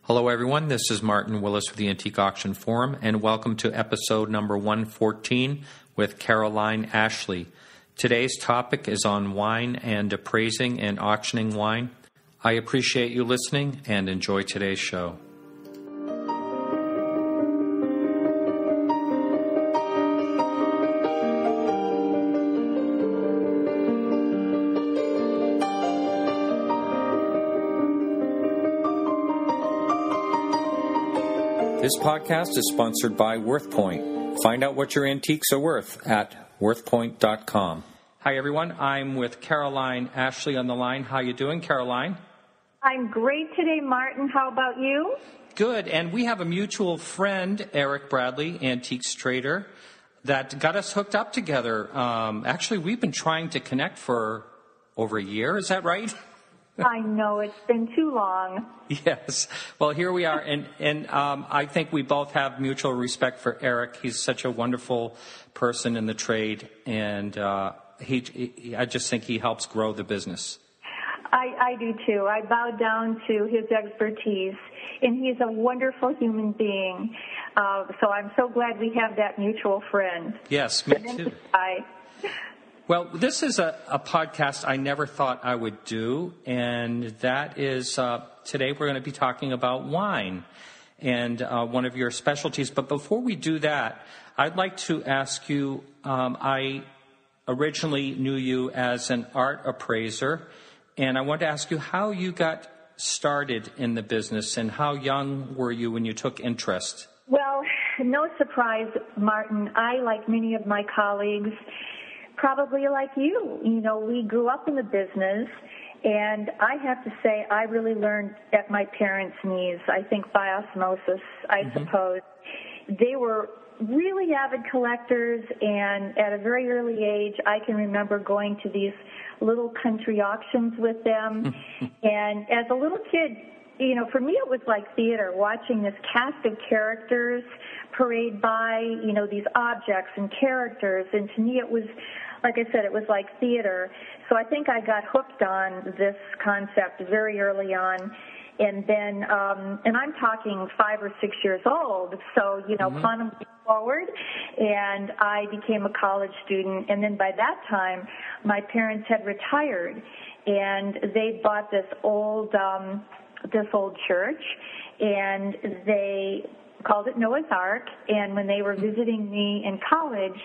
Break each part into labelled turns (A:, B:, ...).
A: Hello, everyone. This is Martin Willis with the Antique Auction Forum, and welcome to episode number 114 with Caroline Ashleigh. Today's topic is on wine and appraising and auctioning wine. I appreciate you listening and enjoy today's show. This podcast is sponsored by WorthPoint. Find out what your antiques are worth at worthpoint.com. Hi, everyone. I'm with Caroline Ashleigh on the line. How you doing, Caroline?
B: I'm great today, Martin. How about you?
A: Good. And we have a mutual friend, Eric Bradley, antiques trader, that got us hooked up together. Actually, we've been trying to connect for over a year. Is that right?
B: I know, it's been too long.
A: Yes. Well, here we are, and I think we both have mutual respect for Eric. He's such a wonderful person in the trade, and I just think he helps grow the business.
B: I do too. I bow down to his expertise, and he's a wonderful human being. So I'm so glad we have that mutual friend.
A: Yes, me too. Well, this is a podcast I never thought I would do, and that is today we're going to be talking about wine and one of your specialties. But before we do that, I'd like to ask you, I originally knew you as an art appraiser, and I want to ask you how you got started in the business and how young were you when you took interest?
B: Well, no surprise, Martin. I, like many of my colleagues, probably like you, we grew up in the business, and I have to say I really learned at my parents' knees, I think by osmosis, I suppose. They were really avid collectors, and at a very early age, I can remember going to these little country auctions with them, and as a little kid, for me it was like theater, watching this cast of characters parade by, these objects and characters, and to me it was, like I said, it was like theater. So I think I got hooked on this concept very early on. And then, and I'm talking 5 or 6 years old, so, quantum leap forward, and I became a college student. And then by that time, my parents had retired, and they bought this old church, and they called it Noah's Ark. And when they were visiting me in college,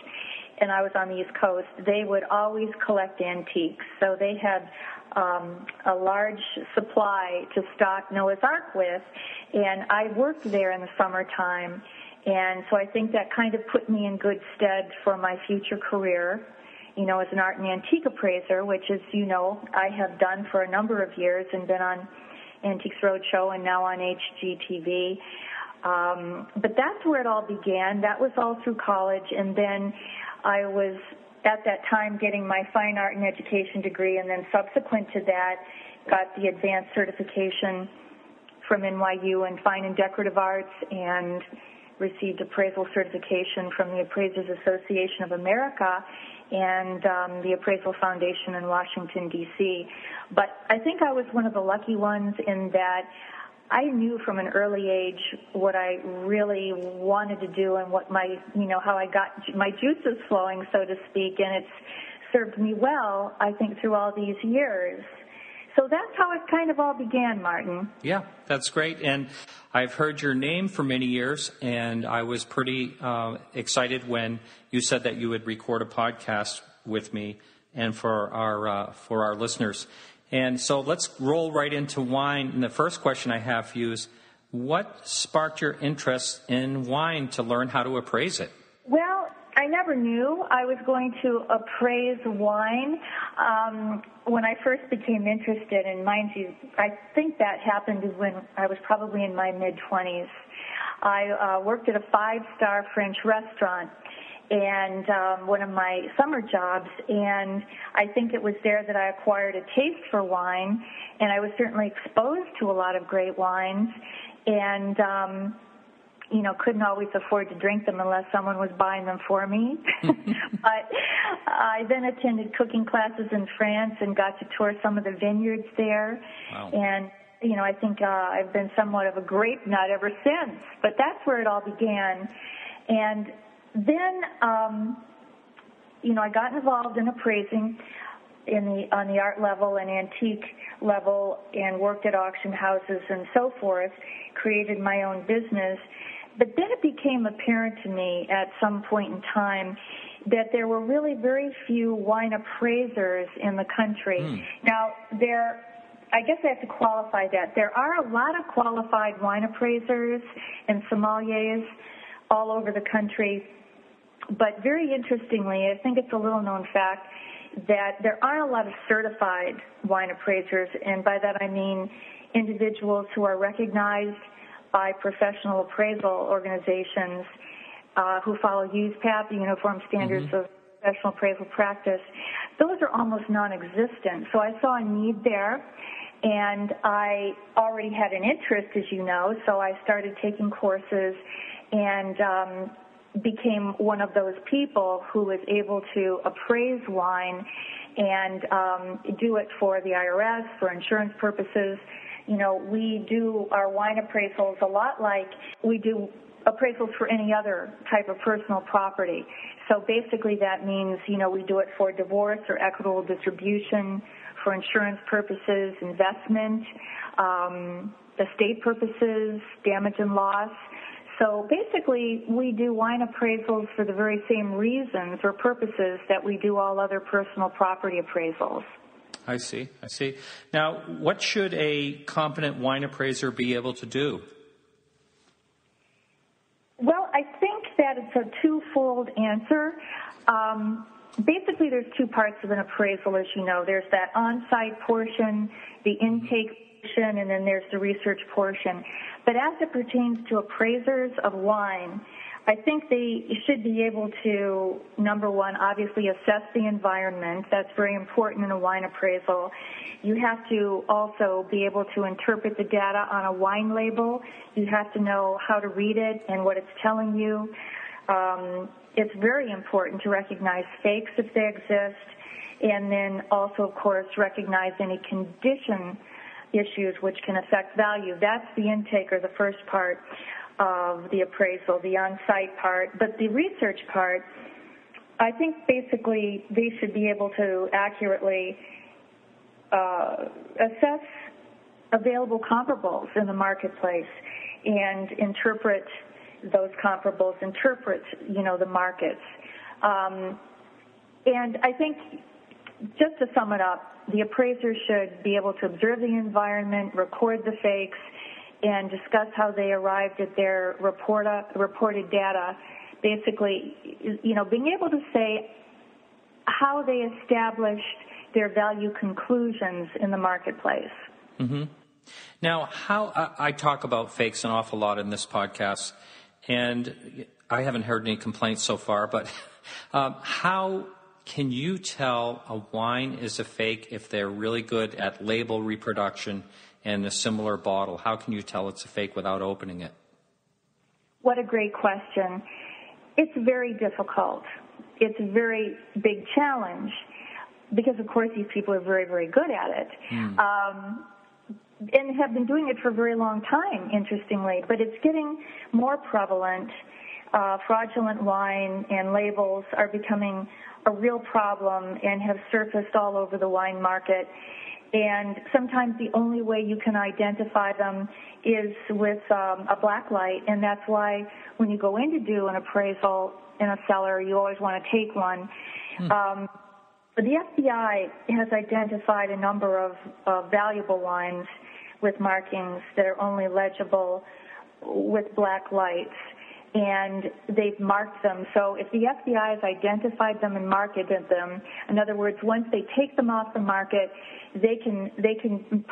B: and I was on the East Coast, they would always collect antiques. So they had a large supply to stock Noah's Ark with, and I worked there in the summertime. And so I think that kind of put me in good stead for my future career, as an art and antique appraiser, which, as you know, I have done for a number of years and been on Antiques Roadshow and now on HGTV. But that's where it all began. That was all through college, and then I was at that time getting my fine art and education degree, and then subsequent to that got the advanced certification from NYU in fine and decorative arts, and received appraisal certification from the Appraisers Association of America and the Appraisal Foundation in Washington, D.C. But I think I was one of the lucky ones in that I knew from an early age what I really wanted to do and what my, how I got my juices flowing, so to speak, and it's served me well, I think, through all these years. So that's how it kind of all began, Martin.
A: Yeah, that's great. And I've heard your name for many years, and I was pretty excited when you said that you would record a podcast with me and for our listeners. And so let's roll right into wine. And the first question I have for you is, what sparked your interest in wine to learn how to appraise it?
B: Well, I never knew I was going to appraise wine when I first became interested. And mind you, I think that happened when I was probably in my mid-20s. I worked at a 5-star French restaurant, and one of my summer jobs, and I think it was there that I acquired a taste for wine, and I was certainly exposed to a lot of great wines, and couldn't always afford to drink them unless someone was buying them for me. But I then attended cooking classes in France and got to tour some of the vineyards there.
A: Wow.
B: And I think I've been somewhat of a grape nut ever since. But that's where it all began. And then, I got involved in appraising on the art level and antique level, and worked at auction houses and so forth, created my own business. But then it became apparent to me at some point in time that there were really very few wine appraisers in the country. Now, I guess I have to qualify that. There are a lot of qualified wine appraisers and sommeliers all over the country, but very interestingly, I think it's a little-known fact that there aren't a lot of certified wine appraisers, and by that I mean individuals who are recognized by professional appraisal organizations who follow USPAP, the Uniform Standards of Professional Appraisal Practice. Those are almost non-existent. So I saw a need there, and I already had an interest, as you know, so I started taking courses and became one of those people who was able to appraise wine and do it for the IRS, for insurance purposes. We do our wine appraisals a lot like we do appraisals for any other type of personal property. So basically that means, we do it for divorce or equitable distribution, for insurance purposes, investment, estate purposes, damage and loss. So basically, we do wine appraisals for the very same reasons or purposes that we do all other personal property appraisals.
A: I see. Now, what should a competent wine appraiser be able to do?
B: Well, I think that it's a twofold answer. Basically, there's two parts of an appraisal, as you know. There's that on-site portion, the intake portion, and then there's the research portion. But as it pertains to appraisers of wine, I think they should be able to, number one, obviously assess the environment. That's very important in a wine appraisal. You have to also be able to interpret the data on a wine label. You have to know how to read it and what it's telling you. It's very important to recognize fakes if they exist, and then also, of course, recognize any condition issues which can affect value. That's the intake, or the first part of the appraisal, the on-site part. But the research part, I think basically they should be able to accurately assess available comparables in the marketplace and interpret those comparables, the markets. And I think, just to sum it up, the appraiser should be able to observe the environment, record the fakes, and discuss how they arrived at their reported data. Basically, being able to say how they established their value conclusions in the marketplace.
A: Mm-hmm. Now, how I talk about fakes an awful lot in this podcast, and I haven't heard any complaints so far, but how can you tell a wine is a fake if they're really good at label reproduction and a similar bottle? How can you tell it's a fake without opening it?
B: What a great question. It's very difficult. It's a very big challenge because, of course, these people are very, very good at it. And have been doing it for a very long time, interestingly, but it's getting more prevalent. Fraudulent wine and labels are becoming a real problem and have surfaced all over the wine market. And sometimes the only way you can identify them is with a black light, and that's why when you go in to do an appraisal in a cellar, you always want to take one. The FBI has identified a number of valuable wines with markings that are only legible with black lights, and they've marked them. So if the FBI has identified them and marketed them, in other words, once they take them off the market, they can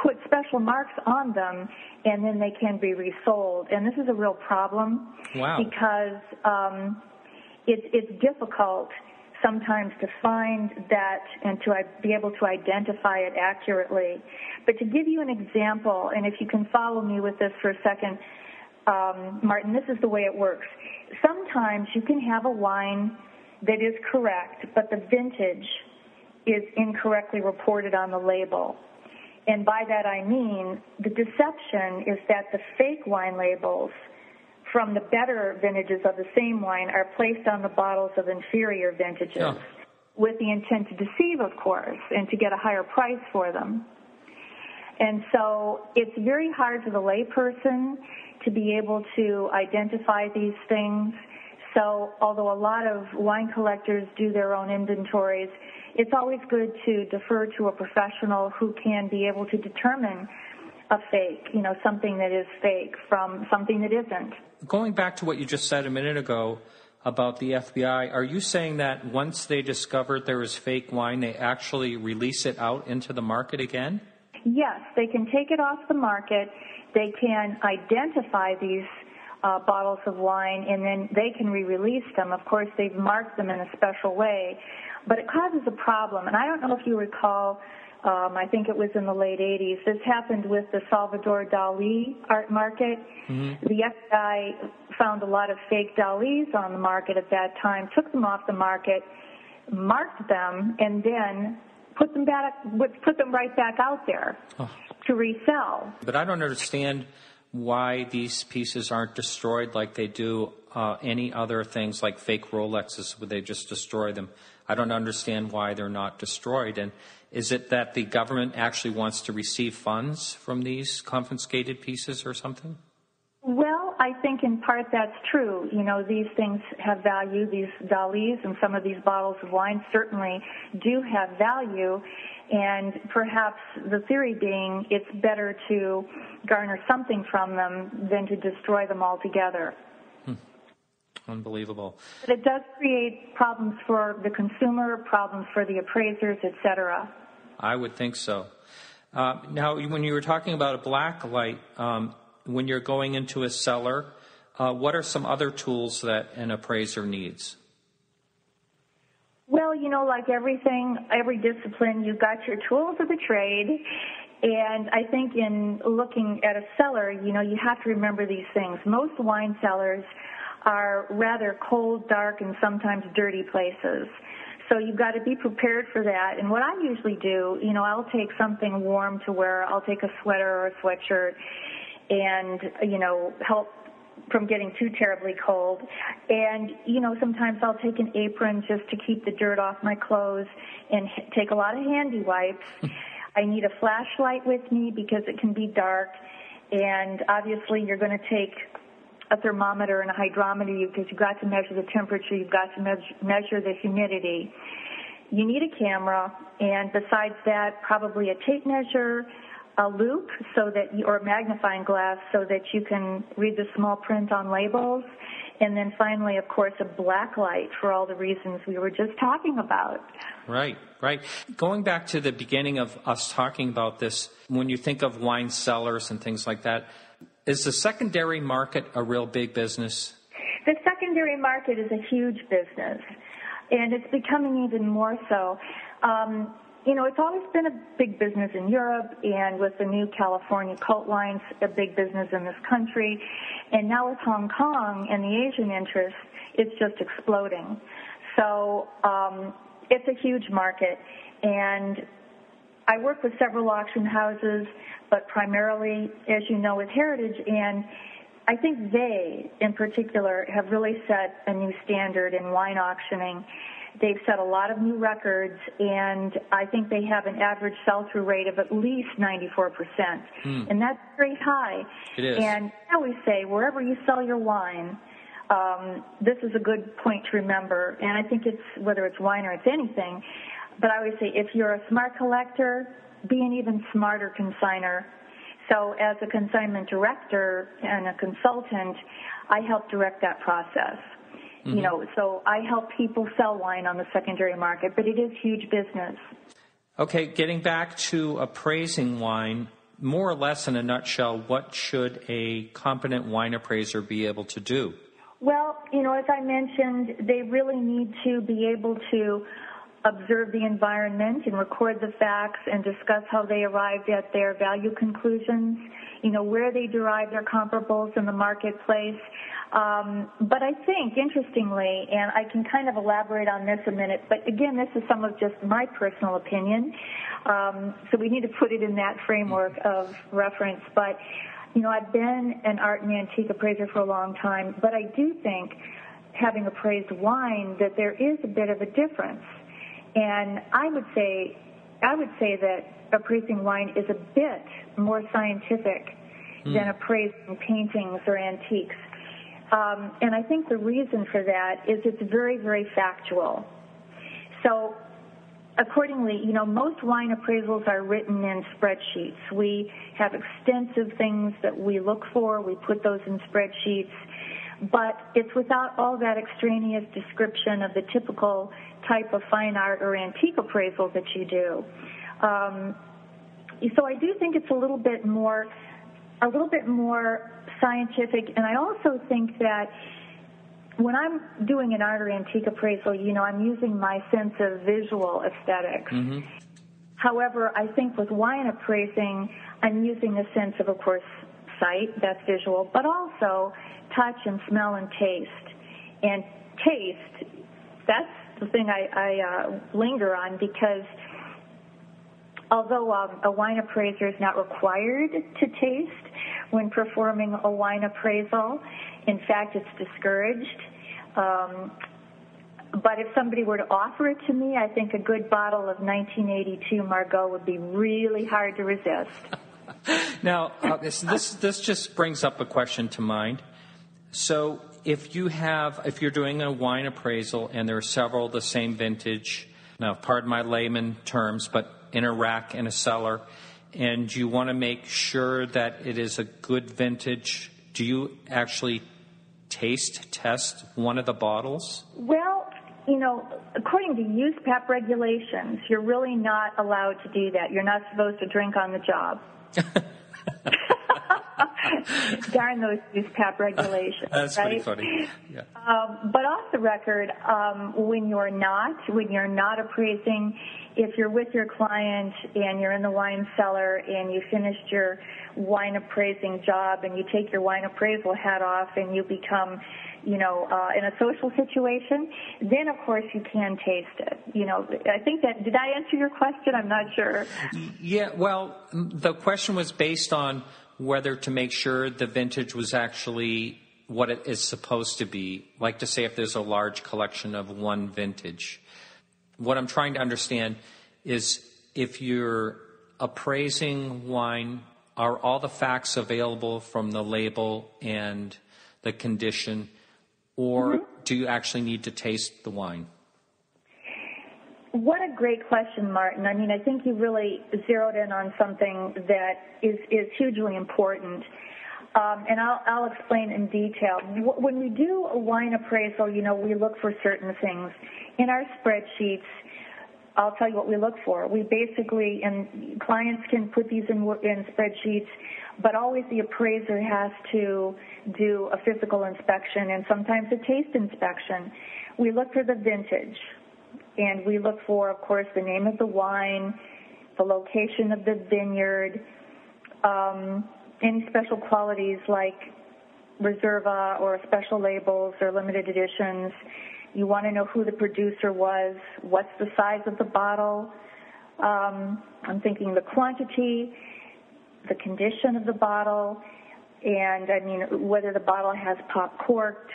B: put special marks on them, and then they can be resold. And this is a real problem.
A: Wow.
B: Because it's difficult sometimes to find that and to be able to identify it accurately. But to give you an example, and if you can follow me with this for a second, Martin, this is the way it works. Sometimes you can have a wine that is correct, but the vintage is incorrectly reported on the label. And by that I mean the deception is that the fake wine labels from the better vintages of the same wine are placed on the bottles of inferior vintages with the intent to deceive, of course, and to get a higher price for them. And so it's very hard for the layperson to be able to identify these things. So although a lot of wine collectors do their own inventories, it's always good to defer to a professional who can be able to determine a fake, something that is fake from something that isn't.
A: Going back to what you just said a minute ago about the FBI, are you saying that once they discovered there is fake wine, they actually release it out into the market again?
B: Yes, they can take it off the market. They can identify these bottles of wine, and then they can re-release them. Of course, they've marked them in a special way, but it causes a problem. And I don't know if you recall, I think it was in the late 80s, this happened with the Salvador Dali art market. Mm-hmm. The FBI found a lot of fake Dalis on the market at that time, took them off the market, marked them, and then put them right back out there to resell.
A: But I don't understand why these pieces aren't destroyed like they do any other things like fake Rolexes, where they just destroy them. I don't understand why they're not destroyed. And is it that the government actually wants to receive funds from these confiscated pieces or something?
B: Well, I think in part that's true. These things have value. These Dalis and some of these bottles of wine certainly do have value. And perhaps the theory being it's better to garner something from them than to destroy them altogether.
A: Unbelievable.
B: But it does create problems for the consumer, problems for the appraisers, etc.
A: I would think so. Now, when you were talking about a black light, when you're going into a cellar, what are some other tools that an appraiser needs?
B: Well, like everything, every discipline, you've got your tools of the trade. And I think in looking at a cellar, you have to remember these things. Most wine cellars are rather cold, dark, and sometimes dirty places. So you've got to be prepared for that. And what I usually do, I'll take something warm to wear. I'll take a sweater or a sweatshirt and, help from getting too terribly cold. And, sometimes I'll take an apron just to keep the dirt off my clothes and take a lot of handy wipes. I need a flashlight with me because it can be dark. And obviously you're going to take a thermometer and a hydrometer because you've got to measure the temperature, you've got to measure the humidity. You need a camera, and besides that, probably a tape measure, a loupe or a magnifying glass so that you can read the small print on labels, and then finally, of course, a black light for all the reasons we were just talking about.
A: Right. Going back to the beginning of us talking about this, when you think of wine cellars and things like that, is the secondary market a real big business?
B: The secondary market is a huge business, and it's becoming even more so. It's always been a big business in Europe, and with the new California cult wines, a big business in this country. And now with Hong Kong and the Asian interest, it's just exploding. So it's a huge market. And I work with several auction houses, but primarily, as you know, with Heritage. And I think they, in particular, have really set a new standard in wine auctioning. They've set a lot of new records, and I think they have an average sell-through rate of at least 94%. And that's very high.
A: It is.
B: And I always say, wherever you sell your wine, this is a good point to remember. And I think it's, whether it's wine or it's anything, but I always say, if you're a smart collector, be an even smarter consignor. So as a consignment director and a consultant, I help direct that process. So I help people sell wine on the secondary market, but it is huge business.
A: Okay, getting back to appraising wine, more or less in a nutshell, what should a competent wine appraiser be able to do?
B: Well, as I mentioned, they really need to be able to observe the environment and record the facts and discuss how they arrived at their value conclusions, where they derive their comparables in the marketplace. But I think, interestingly, and I can kind of elaborate on this a minute, but again, this is some of just my personal opinion, so we need to put it in that framework of reference. But, I've been an art and antique appraiser for a long time, but I do think, having appraised wine, that there is a bit of a difference. And I would say that appraising wine is a bit more scientific than appraising paintings or antiques. And I think the reason for that is it's very, very factual. So accordingly, most wine appraisals are written in spreadsheets. We have extensive things that we look for. We put those in spreadsheets. But it's without all that extraneous description of the typical type of fine art or antique appraisal that you do. So I do think it's a little bit more scientific, and I also think that when I'm doing an art or antique appraisal, I'm using my sense of visual aesthetics. Mm-hmm. However, I think with wine appraising, I'm using a sense of course, sight, that's visual, but also touch and smell and taste. And taste, that's the thing I linger on, because although a wine appraiser is not required to taste when performing a wine appraisal, in fact, it's discouraged. But if somebody were to offer it to me, I think a good bottle of 1982 Margaux would be really hard to resist.
A: Now, this just brings up a question to mind. So if you're doing a wine appraisal and there are several the same vintage, now pardon my layman terms, but in a rack in a cellar, and you want to make sure that it is a good vintage, do you actually test one of the bottles?
B: Well, according to USPAP regulations, you're really not allowed to do that. You're not supposed to drink on the job. Darn those USPAP regulations.
A: That's
B: right?
A: pretty funny. Yeah.
B: But off the record, when you're not appraising, if you're with your client and you're in the wine cellar and you finished your wine appraising job and you take your wine appraisal hat off and you become, in a social situation, then of course you can taste it. I think did I answer your question? I'm not sure.
A: Yeah, well, the question was based on whether to make sure the vintage was actually what it is supposed to be. Like to say if there's a large collection of one vintage. What I'm trying to understand is if you're appraising wine, are all the facts available from the label and the condition, or do you actually need to taste the wine?
B: What a great question, Martin. I mean, I think you really zeroed in on something that is hugely important. And I'll explain in detail. When we do a wine appraisal, we look for certain things. In our spreadsheets, I'll tell you what we look for. We basically, and clients can put these in spreadsheets, but always the appraiser has to do a physical inspection and sometimes a taste inspection. We look for the vintage, and we look for, of course, the name of the wine, the location of the vineyard, any special qualities like Reserva or special labels or limited editions. You want to know who the producer was, what's the size of the bottle. I'm thinking the quantity, the condition of the bottle, and I mean whether the bottle has pop corked,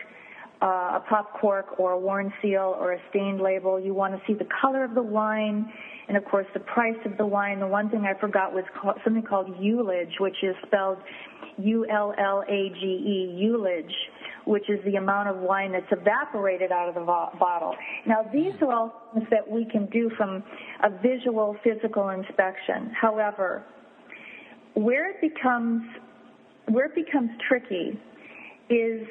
B: a pop cork or a worn seal or a stained label. You want to see the color of the wine and, of course, the price of the wine. The one thing I forgot was something called ullage, which is spelled U-L-L-A-G-E, ullage, which is the amount of wine that's evaporated out of the bottle. Now, these are all things that we can do from a visual, physical inspection. However, where it becomes tricky is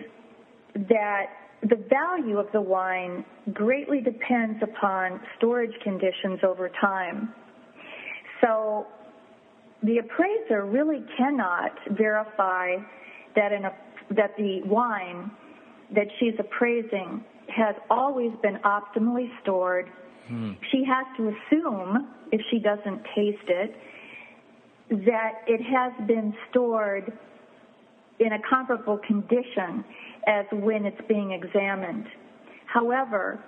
B: that the value of the wine greatly depends upon storage conditions over time. So the appraiser really cannot verify that the wine that she's appraising has always been optimally stored she has to assume, if she doesn't taste it, that it has been stored in a comparable condition as when it's being examined. However,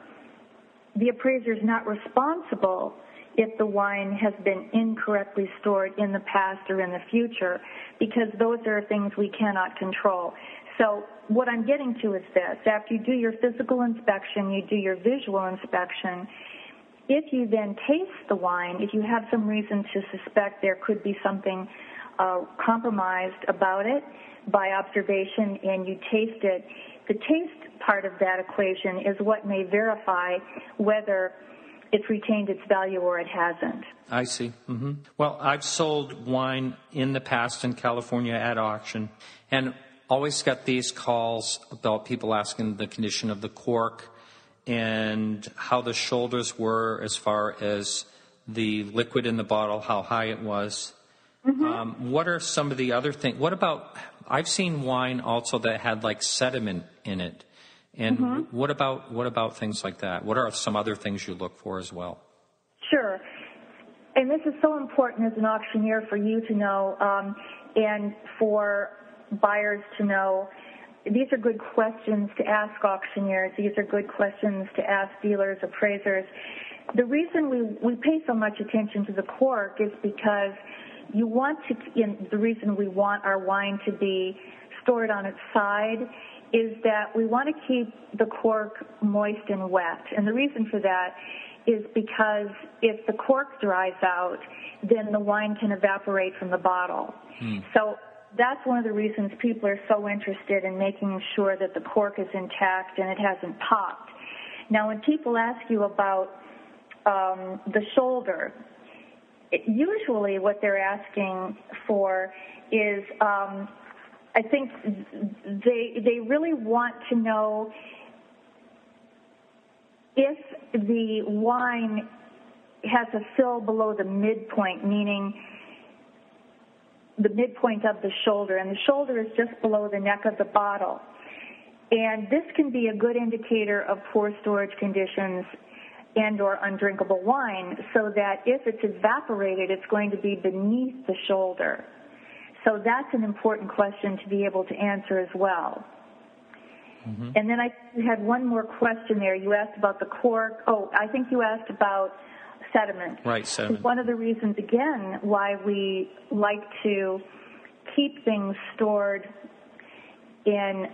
B: the appraiser is not responsible if the wine has been incorrectly stored in the past or in the future, because those are things we cannot control. So what I'm getting to is this. After you do your physical inspection, you do your visual inspection. If you then taste the wine, if you have some reason to suspect there could be something compromised about it by observation and you taste it, the taste part of that equation is what may verify whether it's retained its value or it hasn't.
A: I see. Mm-hmm. Well, I've sold wine in the past in California at auction, and always got these calls about people asking the condition of the cork and how the shoulders were as far as the liquid in the bottle, how high it was. Mm-hmm. What are some of the other things? What about, I've seen wine also that had like sediment in it. And mm-hmm. what about things like that? What are some other things you look for as well?
B: Sure. And this is so important as an auctioneer for you to know, and for buyers to know. These are good questions to ask auctioneers. These are good questions to ask dealers, appraisers. The reason we pay so much attention to the cork is because the reason we want our wine to be stored on its side is that we want to keep the cork moist and wet. And the reason for that is because if the cork dries out, then the wine can evaporate from the bottle. So that's one of the reasons people are so interested in making sure that the cork is intact and it hasn't popped. Now, when people ask you about the shoulder, usually what they're asking for is, I think they really want to know if the wine has a fill below the midpoint, meaning the midpoint of the shoulder, and the shoulder is just below the neck of the bottle. And this can be a good indicator of poor storage conditions and or undrinkable wine, so that if it's evaporated, it's going to be beneath the shoulder. So that's an important question to be able to answer as well. Mm-hmm. And then I had one more question there. You asked about the cork. Oh, I think you asked about sediment.
A: Right, sediment.
B: One of the reasons, again, why we like to keep things stored in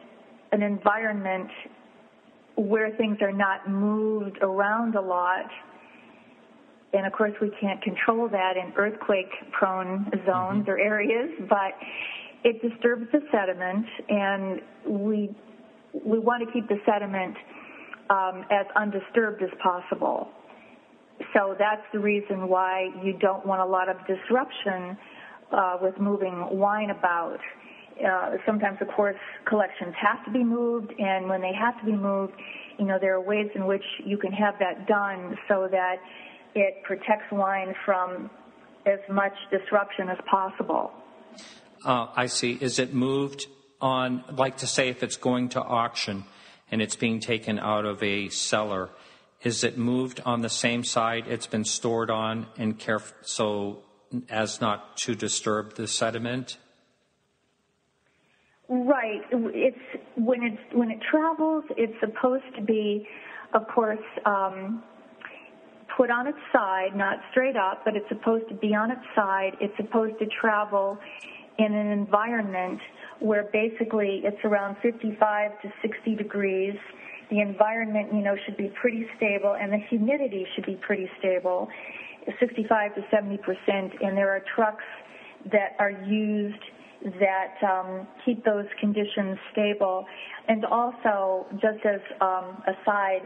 B: an environment where things are not moved around a lot, and of course we can't control that in earthquake-prone zones or areas, but it disturbs the sediment, and we want to keep the sediment as undisturbed as possible. So that's the reason why you don't want a lot of disruption with moving wine about. Sometimes, of course, collections have to be moved, and when they have to be moved, there are ways in which you can have that done so that it protects wine from as much disruption as possible.
A: I see. Is it moved on, like to say if it's going to auction and it's being taken out of a cellar, is it moved on the same side it's been stored on and so as not to disturb the sediment?
B: Right. It's when it travels, it's supposed to be, of course, put on its side, not straight up, but it's supposed to be on its side. It's supposed to travel in an environment where basically it's around 55 to 60 degrees. The environment, should be pretty stable, and the humidity should be pretty stable, 65 to 70%. And there are trucks that are used that keep those conditions stable. And also, just as a side,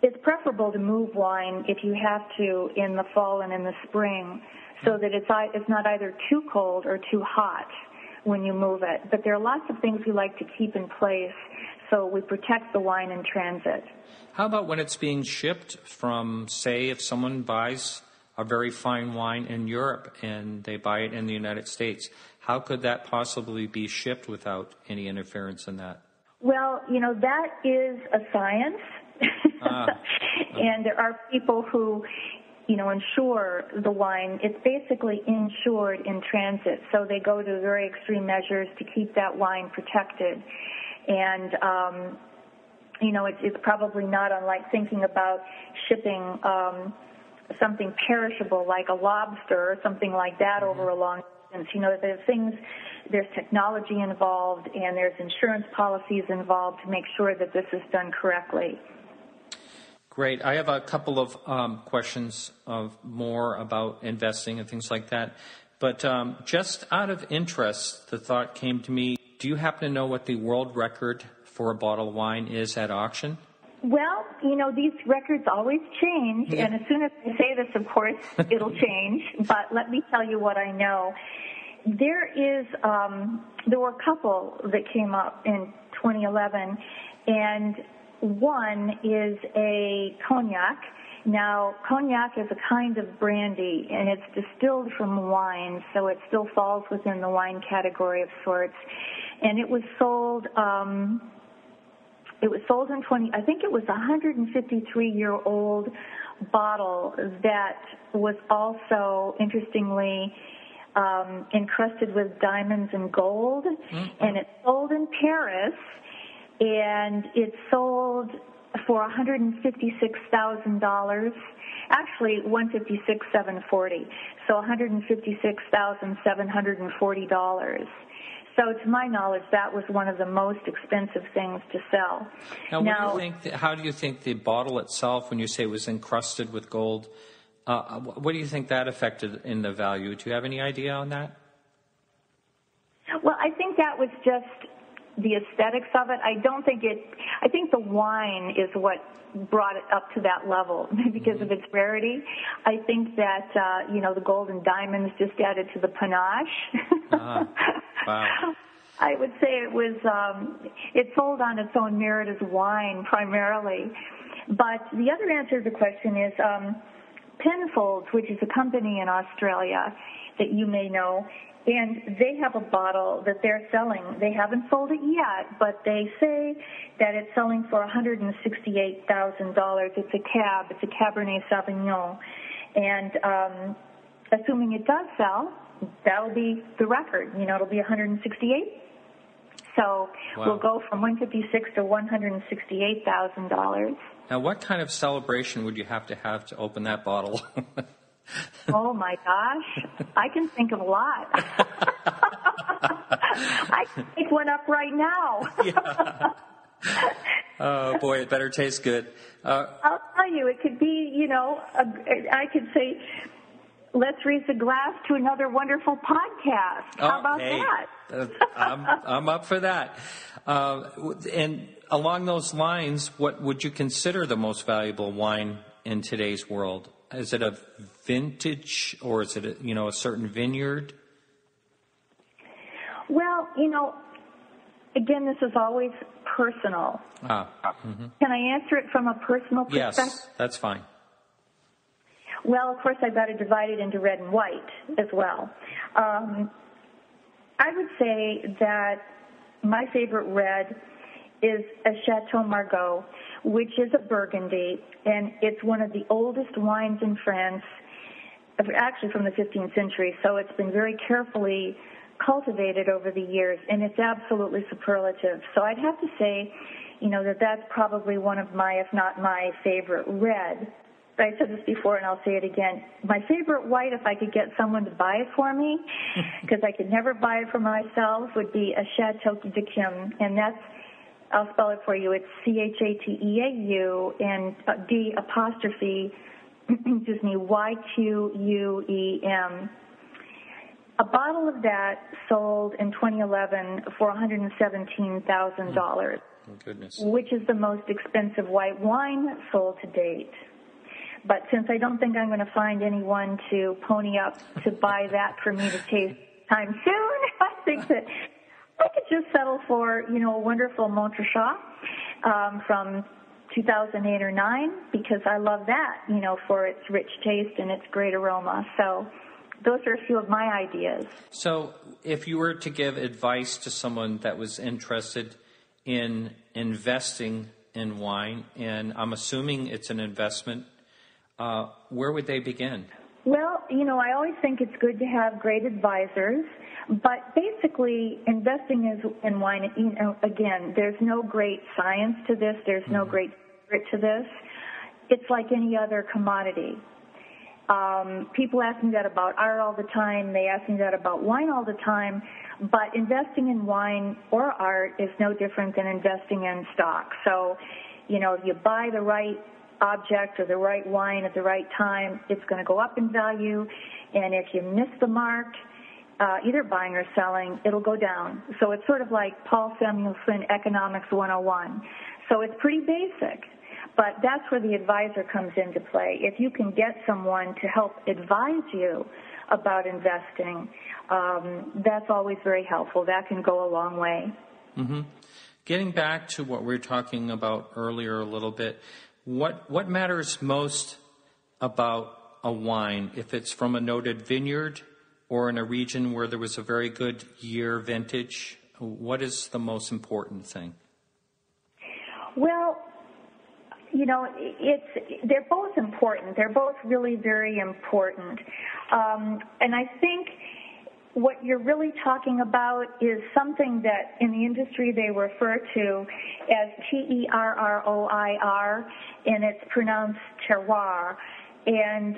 B: it's preferable to move wine if you have to in the fall and in the spring, so that it's not either too cold or too hot when you move it. But there are lots of things we like to keep in place so we protect the wine in transit.
A: How about when it's being shipped from, say, if someone buys a very fine wine in Europe and they buy it in the United States, how could that possibly be shipped without any interference in that?
B: Well, that is a science. And there are people who, insure the wine. It's basically insured in transit, so they go to very extreme measures to keep that wine protected. And, it's probably not unlike thinking about shipping something perishable like a lobster or something like that over a long distance. There's technology involved, and there's insurance policies involved to make sure that this is done correctly.
A: Great. I have a couple of questions more about investing and things like that. But just out of interest, the thought came to me, do you happen to know what the world record for a bottle of wine is at auction?
B: Well, these records always change, and as soon as I say this, of course, it'll change. But let me tell you what I know. There were a couple that came up in 2011, and one is a cognac. Now, cognac is a kind of brandy, and it's distilled from wine, so it still falls within the wine category of sorts. And it was sold. It was sold in I think it was a 153-year-old bottle that was also, interestingly, encrusted with diamonds and gold, and it's sold in Paris, and it's sold for $156,000. Actually, $156,740. So $156,740. So to my knowledge, that was one of the most expensive things to sell.
A: Now, how do you think the bottle itself, when you say it was encrusted with gold, what do you think that affected in the value? Do you have any idea on that?
B: Well, I think that was just the aesthetics of it. I think the wine is what brought it up to that level because of its rarity. I think that, the gold and diamonds just added to the panache.
A: Wow.
B: I would say it sold on its own merit as wine primarily. But the other answer to the question is Penfolds, which is a company in Australia that you may know, and they have a bottle that they're selling. They haven't sold it yet, but they say that it's selling for $168,000. It's a Cabernet Sauvignon. And assuming it does sell, that'll be the record. It'll be 168. So We'll go from $156,000 to $168,000.
A: Now, what kind of celebration would you have to open that bottle?
B: Oh, my gosh. I can think of a lot. I can pick one up right now.
A: Yeah. Oh, boy, it better taste good.
B: I'll tell you, it could be, I could say, let's raise a glass to another wonderful podcast. How about that?
A: I'm up for that. And along those lines, what would you consider the most valuable wine in today's world? Is it a vintage, or is it a certain vineyard?
B: Well, again, this is always personal. Can I answer it from a personal perspective?
A: Yes, that's fine.
B: Well, of course, I've got to divide it into red and white as well. I would say that my favorite red is a Chateau Margaux, which is a Burgundy, and it's one of the oldest wines in France, actually from the 15th century, so it's been very carefully cultivated over the years, and it's absolutely superlative. So I'd have to say, that's probably one of my, if not my favorite red. But I said this before, and I'll say it again. My favorite white, if I could get someone to buy it for me, because I could never buy it for myself, would be a Chateau d'Yquem, and I'll spell it for you. It's Chateau and Yquem. A bottle of that sold in 2011 for $117,000,
A: oh, goodness.
B: Which is the most expensive white wine sold to date. But since I don't think I'm going to find anyone to pony up to buy that for me to taste time soon, I think that I could just settle for, a wonderful Montrachet from 2008 or 9, because I love that, for its rich taste and its great aroma. So those are a few of my ideas.
A: So if you were to give advice to someone that was interested in investing in wine, and I'm assuming it's an investment. Where would they begin?
B: Well, I always think it's good to have great advisors, but basically investing in wine, again, there's no great science to this. There's no great secret to this. It's like any other commodity. People ask me that about art all the time. They ask me that about wine all the time. But investing in wine or art is no different than investing in stock. So, if you buy the right object or the right wine at the right time, it's going to go up in value. And if you miss the mark, either buying or selling, it'll go down. So it's sort of like Paul Samuelson, Economics 101. So it's pretty basic. But that's where the advisor comes into play. If you can get someone to help advise you about investing, that's always very helpful. That can go a long way.
A: Mm-hmm. Getting back to what we were talking about earlier a little bit, what matters most about a wine, if it's from a noted vineyard or in a region where there was a very good year vintage? What is the most important thing?
B: Well, they're both important. They're both really very important. And I think what you're really talking about is something that in the industry they refer to as terroir, and it's pronounced terroir. And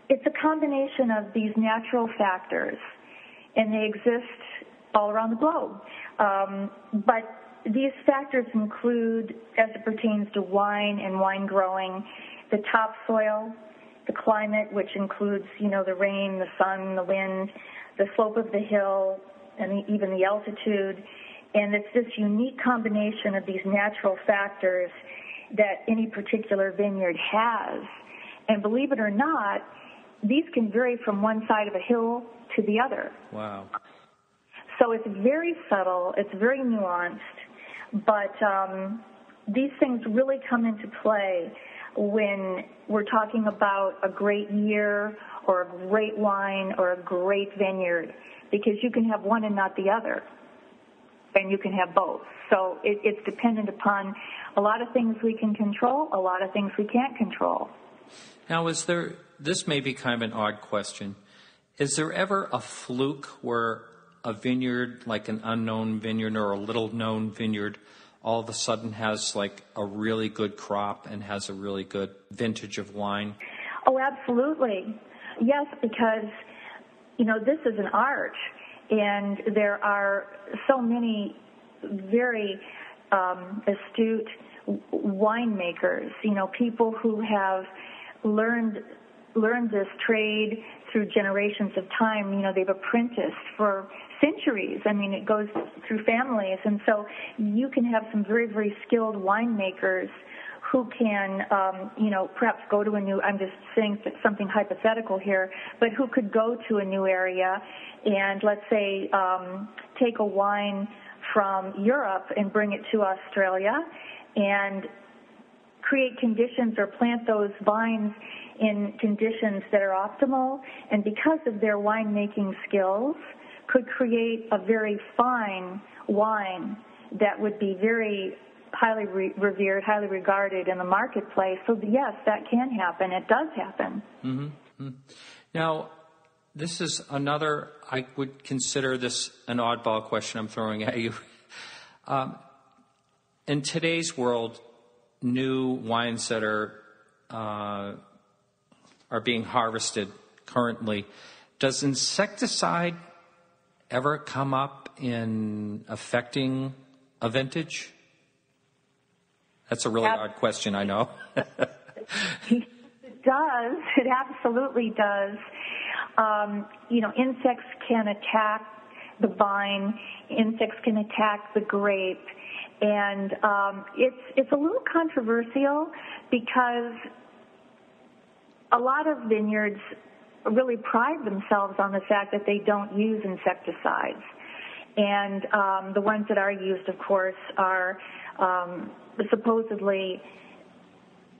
B: it's a combination of these natural factors, and they exist all around the globe. But these factors include, as it pertains to wine and wine growing, the topsoil, the climate, which includes, the rain, the sun, the wind, the slope of the hill, and even the altitude. And it's this unique combination of these natural factors that any particular vineyard has. And believe it or not, these can vary from one side of a hill to the other.
A: Wow.
B: So it's very subtle, it's very nuanced, but these things really come into play when we're talking about a great year or a great wine or a great vineyard, because you can have one and not the other, and you can have both. So it's dependent upon a lot of things we can control, a lot of things we can't control.
A: Now, this may be kind of an odd question, is there ever a fluke where a vineyard, like an unknown vineyard or a little-known vineyard, all of a sudden has like a really good crop and has a really good vintage of wine?
B: Oh, absolutely. Yes, because, this is an art, and there are so many very astute winemakers, people who have learned this trade through generations of time. They've apprenticed for centuries. It goes through families. And so you can have some very, very skilled winemakers who can, perhaps go to I'm just saying something hypothetical here, but who could go to a new area and, let's say, take a wine from Europe and bring it to Australia and create conditions or plant those vines in conditions that are optimal, and because of their winemaking skills, could create a very fine wine that would be very highly revered, highly regarded in the marketplace. So yes, that can happen. It does happen.
A: Mm-hmm. Now, this is another, I would consider this an oddball question I'm throwing at you. In today's world, new wines that are being harvested currently, does insecticide ever come up in affecting a vintage? That's a really odd question, I know.
B: It does. It absolutely does. Insects can attack the vine. Insects can attack the grape. And it's a little controversial because a lot of vineyards really pride themselves on the fact that they don't use insecticides. And the ones that are used, of course, are supposedly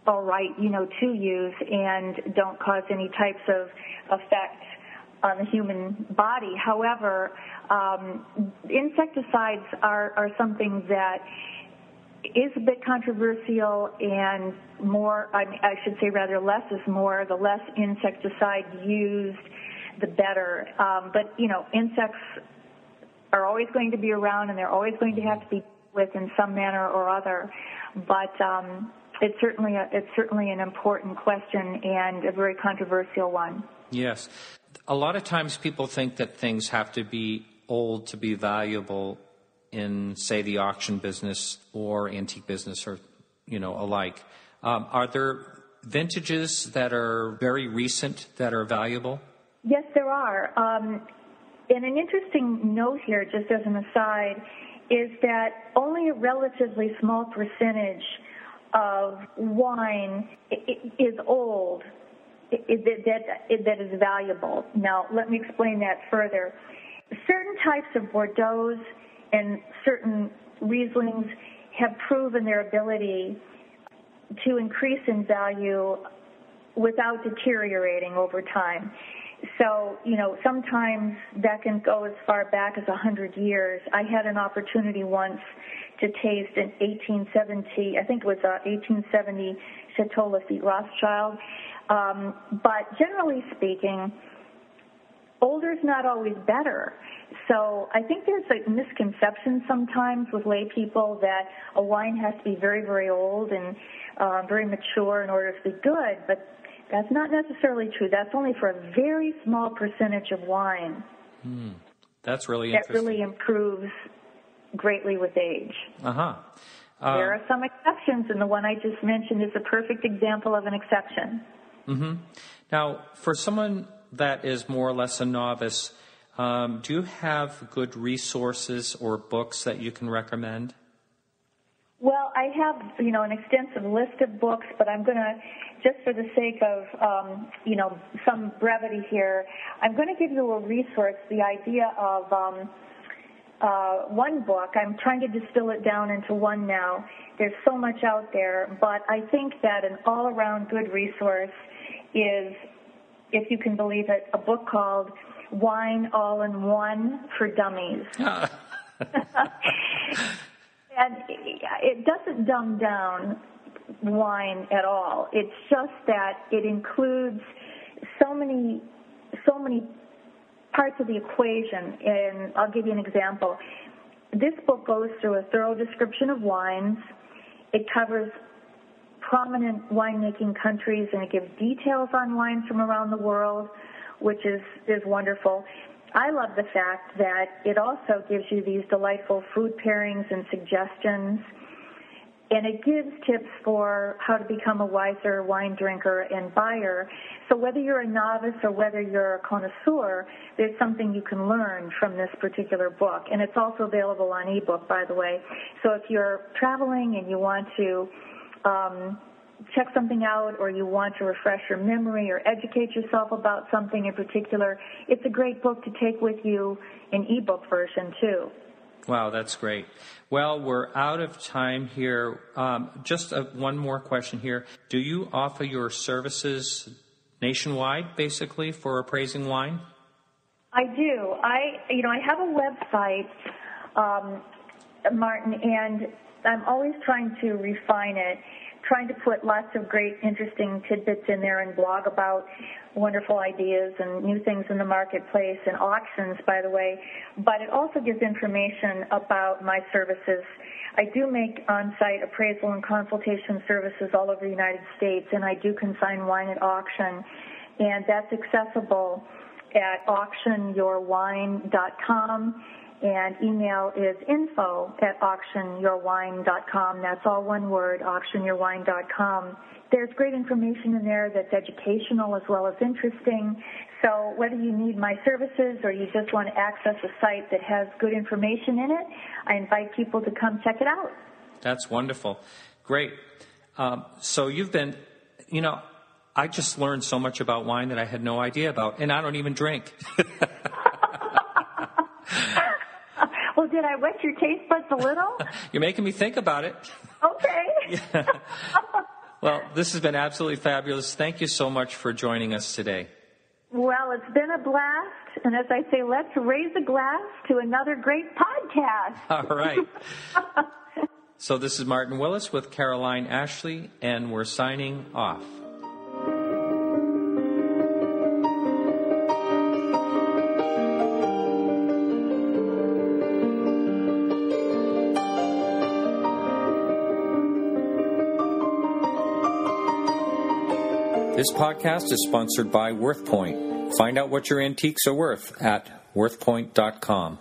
B: all right, to use and don't cause any types of effect on the human body. However, insecticides are something that is a bit controversial, and more, I should say rather less is more. The less insecticide used, the better. But, insects are always going to be around, and they're always going to have to be dealt with in some manner or other. But it's certainly an important question and a very controversial one.
A: Yes. A lot of times people think that things have to be old to be valuable in, say, the auction business or antique business or, alike. Are there vintages that are very recent that are valuable?
B: Yes, there are. And an interesting note here, just as an aside, is that only a relatively small percentage of wine is old that is valuable. Now, let me explain that further. Certain types of Bordeaux and certain Rieslings have proven their ability to increase in value without deteriorating over time. So, sometimes that can go as far back as 100 years. I had an opportunity once to taste an 1870 Chateau Lafite Rothschild. But generally speaking, older is not always better. So I think there's a misconception sometimes with lay people that a wine has to be very, very old and very mature in order to be good, but that's not necessarily true. That's only for a very small percentage of wine.
A: That's really interesting.
B: That really improves greatly with age. There are some exceptions, and the one I just mentioned is a perfect example of an exception.
A: Mm-hmm. Now, for someone that is more or less a novice, do you have good resources or books that you can recommend?
B: Well, I have, an extensive list of books, but I'm going to, just for the sake of, some brevity here, I'm going to give you a resource, the idea of one book. I'm trying to distill it down into one now. There's so much out there, but I think that an all-around good resource is, if you can believe it, a book called Wine All-in-One for Dummies. And it doesn't dumb down wine at all. It's just that it includes so many parts of the equation. And I'll give you an example. This book goes through a thorough description of wines. It covers prominent winemaking countries, and it gives details on wines from around the world, which is wonderful. I love the fact that it also gives you these delightful food pairings and suggestions, and it gives tips for how to become a wiser wine drinker and buyer. So whether you're a novice or whether you're a connoisseur, there's something you can learn from this particular book. And it's also available on ebook, by the way. So if you're traveling and you want to check something out, or you want to refresh your memory or educate yourself about something in particular, it's a great book to take with you in ebook version too.
A: Wow, that's great. Well, we're out of time here. Just one more question here. Do you offer your services nationwide, basically, for appraising wine?
B: I do. I have a website, Martin, and I'm always trying to refine it, trying to put lots of great, interesting tidbits in there and blog about wonderful ideas and new things in the marketplace and auctions, by the way. But it also gives information about my services. I do make on-site appraisal and consultation services all over the United States, and I do consign wine at auction. And that's accessible at auctionyourwine.com. And email is info@auctionyourwine.com. That's all one word, auctionyourwine.com. There's great information in there that's educational as well as interesting. So whether you need my services or you just want to access a site that has good information in it, I invite people to come check it out.
A: That's wonderful. Great. So you've been, I just learned so much about wine that I had no idea about, and I don't even drink.
B: Well, did I wet your taste buds a little?
A: You're making me think about it.
B: Okay.
A: Yeah. Well, this has been absolutely fabulous. Thank you so much for joining us today.
B: Well, it's been a blast. And as I say, let's raise a glass to another great podcast.
A: All right. So this is Martin Willis with Caroline Ashleigh, and we're signing off. This podcast is sponsored by WorthPoint. Find out what your antiques are worth at worthpoint.com.